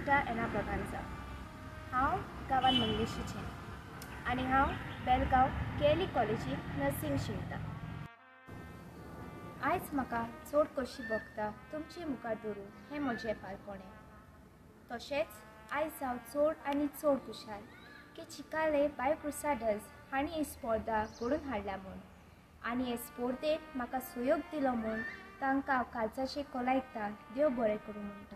मेल्विटा एना ब्रागांजा। हांव गांवान मंगेशीचें आनी हांव बेलगांव KLE कॉलेजींत नर्सिंग शिकतां। आयज म्हाका चड खोशी भोगता तुमचे मुखार दवरून हें म्हजें पारकोणें। तशेंच आयज हांव चड आनी चड खुशाल की चिकाले बायो-क्रुसाडर्स हांणी ही स्पर्धा घडोवन हाडल्या म्हूण आनी हे स्पर्धेक म्हाका सहयोग दिलो म्हूण तांकां हांव काळजाचे खोलायेंतल्यान देव बरें करूं म्हणटा।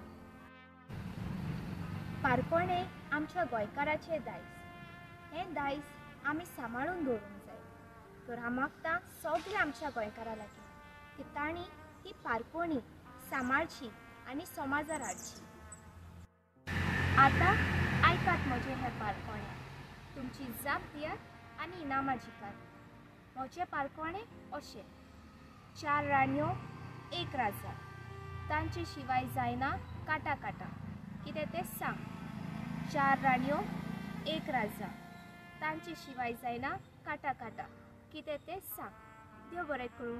पारकोणें आमच्या गोंयकाराचें दायज। हें दायज आमी सांबाळून दवरूंक जाय। तर हांव मागतां सगल्या आमच्या गोंयकारां लागीं की तांणी ही पारकोणी सांबाळची आनी समाजार हाडची। आतां आयकात म्हजें हें पारकोणें। तुमची जाप दियात आनी इनामां जिखात। म्हजें पारकोणें अशें: 4 रान्यो 1 राजा, तांचे शिवाय जायना काटा काटा, कितें तें सांग। 4 रान्यो 1 राजा, तांचे शिवाय जायना काटा काटा, कितें तें सांग। देव बरें करूं।